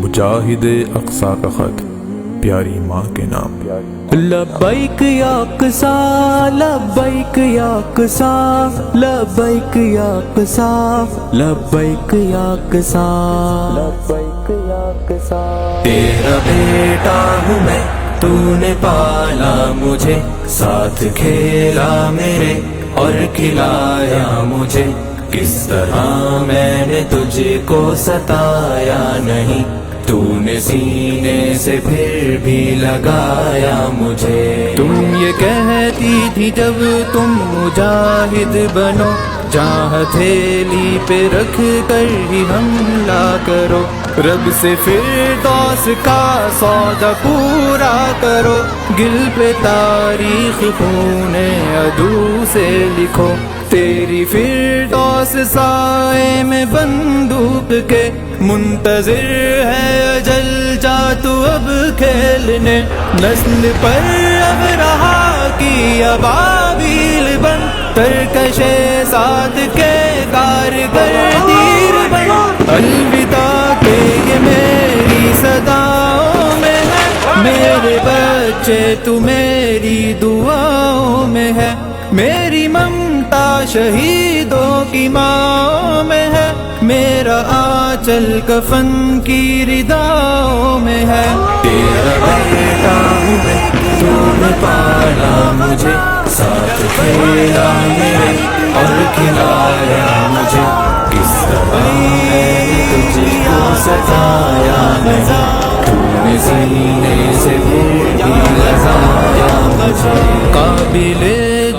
مجاہد اقصی کا خط پیاری ماں کے نام. لبیک یا اقصی لبیک یا اقصی لبیک یا اقصی لبیک یا اقصی لبیک یا اقصی. تیرا بیٹا ہوں میں، تو نے پالا مجھے، ساتھ کھیلا میرے اور کھلایا مجھے. کس طرح میں نے تجھ کو ستایا نہیں، تو نے سینے سے پھر بھی لگایا مجھے. تم یہ کہتی تھی جب تم مجاہد بنو، جہاں ہتھیلی پہ رکھ کر ہی حملہ کرو. رب سے فردوس کا سودا پورا کرو، گل پہ تاریخ خون عدو سے لکھو. تیری فردوس سائے میں بندوق کے منتظر ہے اجل، جا تو اب کھیلنے. نسل پر اب رہا کی ابابیل بن، ترکش ساتھ کے کارگر تیر بن. الوداع کہ یہ میری صداؤں میں ہے، میرے بچے تو میری دعاؤں میں ہے. میری ممتا شہیدوں کی ماں میں ہے، میرا آنچل کفن کی رداؤں میں ہے. تیرا بیٹا ہوں میں، تو نے پالا مجھے، ساتھ کھیلا میرے اور کھلایا مجھے. کس طرح میں نے تجھ کو ستایا نہیں، تو نے سینے سے پھر بھی لگایا مجھے. قابل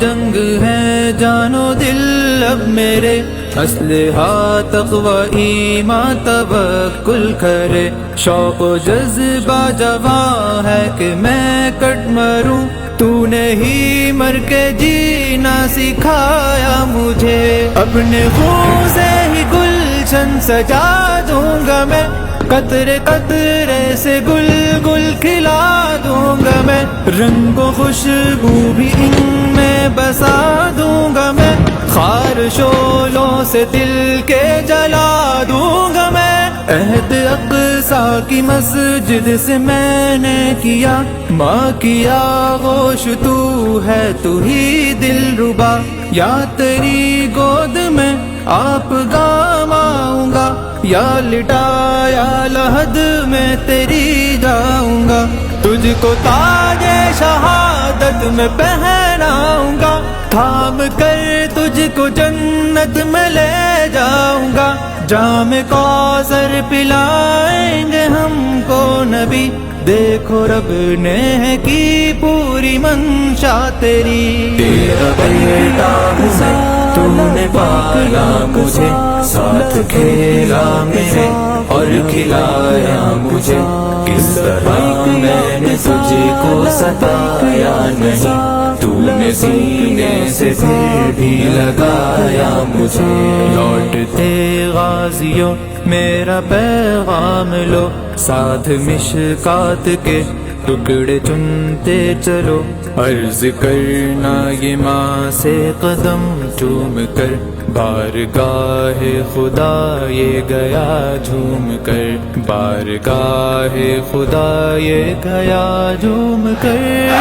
جنگ ہے جان و دل اب میرے، اسلحہ تقوی ایمان توکل کرے. شوق و جذبہ جواں ہے کہ میں کٹ مروں، تو نے ہی مر کے جینا سکھایا مجھے. اپنے خون سے ہی گلشن سجا دوں گا میں، قطرے قطرے سے گل گل کھلا دوں گا میں. رنگ و خوشبو بھی ان میں بسا دوں گا میں، خار شولوں سے دل کے جلا دوں گا میں. عہد اقصی کی مسجد سے میں نے کیا، ماں کیا غوش تو ہے، تو ہی دل ربا. یا تیری گود میں آپ گام آؤں گا، یا لٹایا لحد میں تیری جاؤں گا. تجھ کو تاج شہادت میں پہناؤں گا، تھام کر تجھ کو جنت میں لے جاؤں گا. جام کوثر پلائیں گے ہم کو نبی، دیکھو رب نے کی پوری منشا تیری. تیرا بیٹا ہوں میں، تو نے پالا مجھے، ساتھ کھیلا میرے اور کھلایا مجھے. کس طرح میں نے تجھ کو ستایا نہیں، تو نے سینے سے پھر بھی لگایا مجھے. لوٹتے غازیوں میرا پیغام لو، ساتھ مشکات کے ٹکڑے چنتے چلو. عرض کرنا یہ ماں سے قدم چوم کر، بارگاہ خدا یہ گیا جھوم کر. بارگاہ خدا یہ گیا جھوم کر.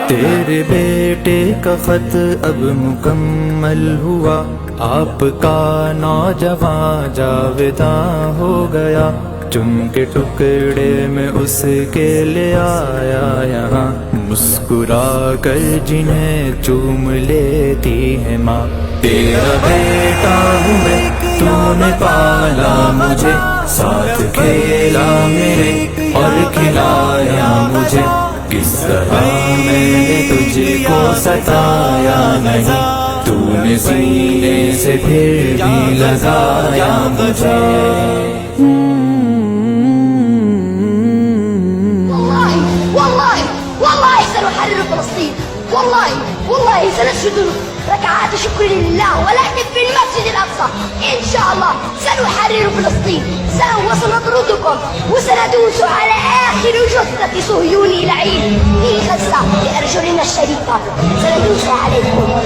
تیرے بیٹے کا خط اب مکمل ہوا، آپ کا نوجوان جاوداں ہو گیا. چن کے ٹکڑے میں اس کے لے آیا یہاں، مسکرا کر جنہیں چوم لیتی ہے ماں. تیرا بیٹا ہوں میں، تو نے پالا مجھے، ساتھ کھیلا میرے اور کھلایا مجھے. کس طرح میں نے تجھ کو ستایا نہیں، تو نے سینے سے پھر بھی لگایا مجھے. سنحرر فلسطين، والله سنسجد ركعات شكر لله ولكن في المسجد الأقصى. الأقصى. إن شاء الله سنحرر فلسطين، وسنطردكم وسندوس على آخر جثة صهيوني لعين في غزة بأرجلنا الشريفة. سندوس عليكم.